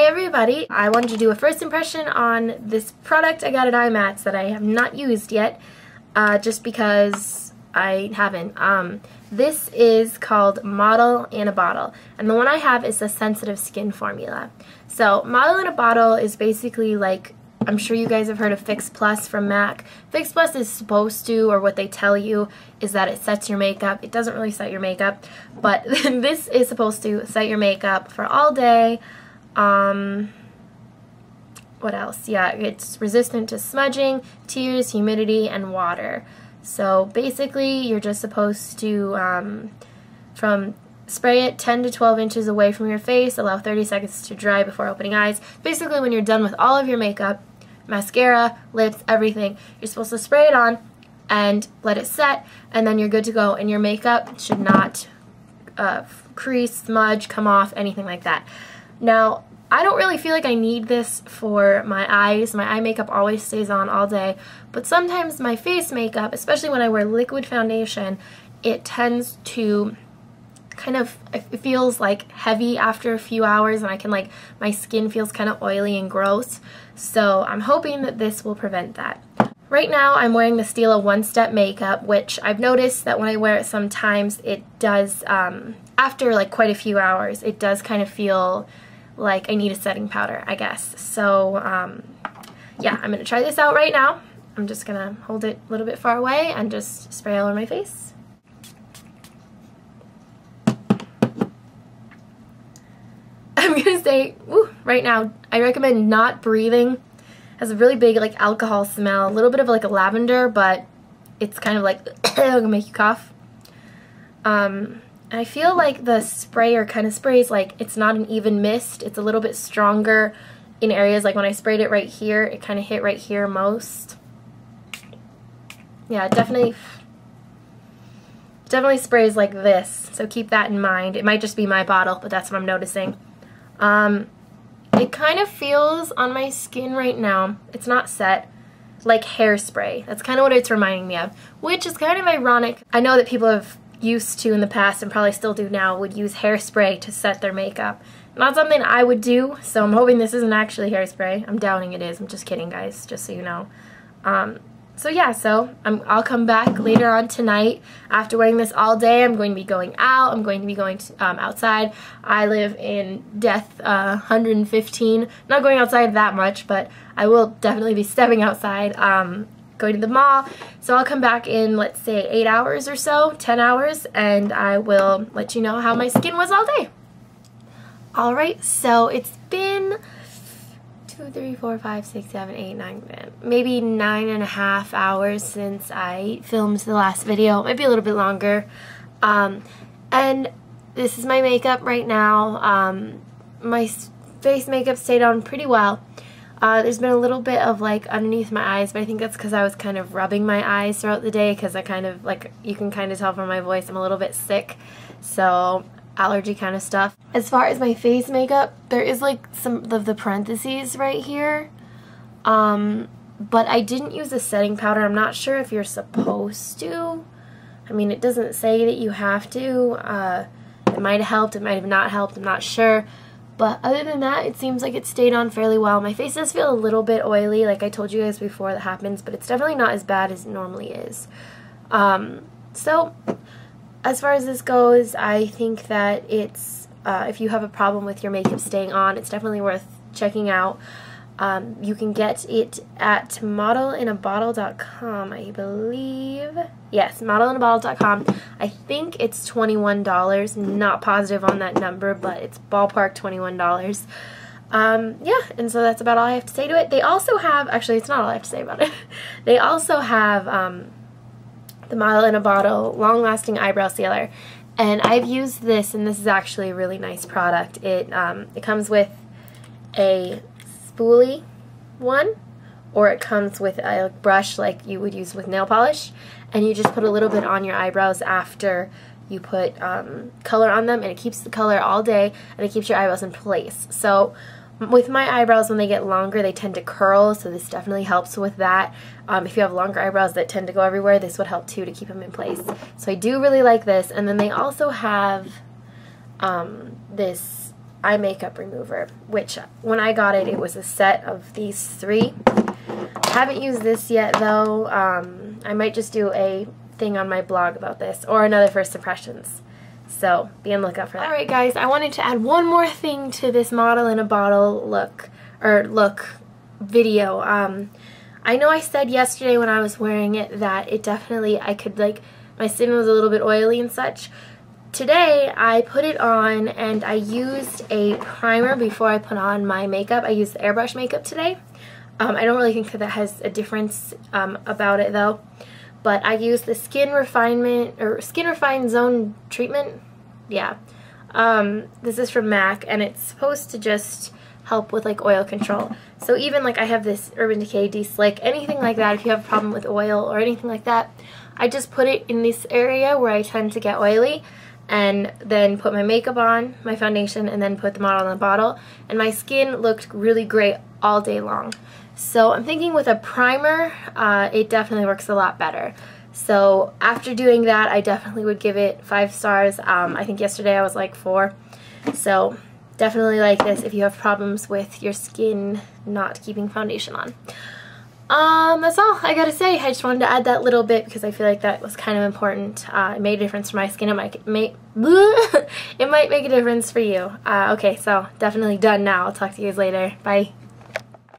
Hey everybody, I wanted to do a first impression on this product I got at IMATS that I have not used yet, just because I haven't. This is called Model in a Bottle, and the one I have is the sensitive skin formula. So Model in a Bottle is basically like, I'm sure you guys have heard of Fix Plus from MAC. Fix Plus is supposed to, or what they tell you, is that it sets your makeup. It doesn't really set your makeup, but this is supposed to set your makeup for all day. What else? Yeah, it's resistant to smudging, tears, humidity, and water. So basically, you're just supposed to spray it 10 to 12 inches away from your face, allow 30 seconds to dry before opening eyes. Basically, when you're done with all of your makeup, mascara, lips, everything, you're supposed to spray it on and let it set, and then you're good to go, and your makeup should not crease, smudge, come off, anything like that. Now, I don't really feel like I need this for my eyes. My eye makeup always stays on all day, but sometimes my face makeup, especially when I wear liquid foundation, it tends to kind of, it feels like heavy after a few hours, and I can like, my skin feels kind of oily and gross. So I'm hoping that this will prevent that. Right now I'm wearing the Stila One Step makeup, which I've noticed that when I wear it sometimes it does, after like quite a few hours, it does kind of feel like I need a setting powder, I guess. So yeah, I'm going to try this out right now. I'm just going to hold it a little bit far away and just spray all over my face. I'm going to say, right now, I recommend not breathing. It has a really big like alcohol smell, a little bit of like a lavender, but it's kind of like, it'll make you cough. I feel like the sprayer kind of sprays like it's not an even mist. It's a little bit stronger in areas like when I sprayed it right here, it kind of hit right here most. Yeah, it definitely sprays like this, so keep that in mind. It might just be my bottle, but that's what I'm noticing. It kind of feels on my skin right now, it's not set, like hairspray. That's kind of what it's reminding me of, which is kind of ironic. I know that people have used to in the past, and probably still do now, would use hairspray to set their makeup. Not something I would do, so I'm hoping this isn't actually hairspray. I'm doubting it is. I'm just kidding, guys, just so you know. So yeah, I'll come back later on tonight. After wearing this all day, I'm going to be going out. I'm going to be going to, outside. I live in Death 115. Not going outside that much, but I will definitely be stepping outside. Going to the mall. So I'll come back in, let's say, 8 hours or so, 10 hours, and I will let you know how my skin was all day. Alright, so it's been 2, 3, 4, 5, 6, 7, 8, 9, maybe 9.5 hours since I filmed the last video, maybe a little bit longer. And this is my makeup right now. My face makeup stayed on pretty well. There's been a little bit of like underneath my eyes, but I think that's because I was kind of rubbing my eyes throughout the day, because I kind of like, you can kind of tell from my voice I'm a little bit sick, so allergy kind of stuff. As far as my face makeup, there is like some of the parentheses right here, but I didn't use a setting powder. I'm not sure if you're supposed to. I mean, it doesn't say that you have to. It might have helped, it might have not helped, I'm not sure. But other than that, it seems like it stayed on fairly well. My face does feel a little bit oily, like I told you guys before that happens, but it's definitely not as bad as it normally is. So, as far as this goes, I think that it's, if you have a problem with your makeup staying on, it's definitely worth checking out. You can get it at modelinabottle.com, I believe. Yes, modelinabottle.com. I think it's $21. Not positive on that number, but it's ballpark $21. Yeah, and so that's about all I have to say to it. They also have, actually it's not all I have to say about it. They also have the Model in a Bottle Long Lasting Eyebrow Sealer. And I've used this, and this is actually a really nice product. It comes with a spoolie one, or it comes with a brush like you would use with nail polish, and you just put a little bit on your eyebrows after you put color on them, and it keeps the color all day, and it keeps your eyebrows in place. So with my eyebrows, when they get longer, they tend to curl, so this definitely helps with that. If you have longer eyebrows that tend to go everywhere, this would help too to keep them in place. So I do really like this. And then they also have this eye makeup remover, which when I got it, it was a set of these 3. I haven't used this yet though. I might just do a thing on my blog about this, or another first impressions. So be on the lookout for that. Alright guys, I wanted to add one more thing to this model in a bottle look video. I know I said yesterday when I was wearing it that it definitely, I could like, my skin was a little bit oily and such. Today I put it on and I used a primer before I put on my makeup. I used the airbrush makeup today. I don't really think that has a difference about it though. But I used the Skin Refine Zone Treatment. Yeah. This is from MAC, and it's supposed to just help with like oil control. So even like I have this Urban Decay De-Slick, anything like that, if you have a problem with oil or anything like that, I just put it in this area where I tend to get oily, and then put my makeup on, my foundation, and then put the model in the bottle. And my skin looked really great all day long. So I'm thinking with a primer, it definitely works a lot better. So after doing that, I definitely would give it 5 stars. I think yesterday I was like 4. So definitely like this if you have problems with your skin not keeping foundation on. That's all I gotta say. I just wanted to add that little bit because I feel like that was kind of important. It made a difference for my skin. It might it might make a difference for you. Okay, so definitely done now. I'll talk to you guys later. Bye.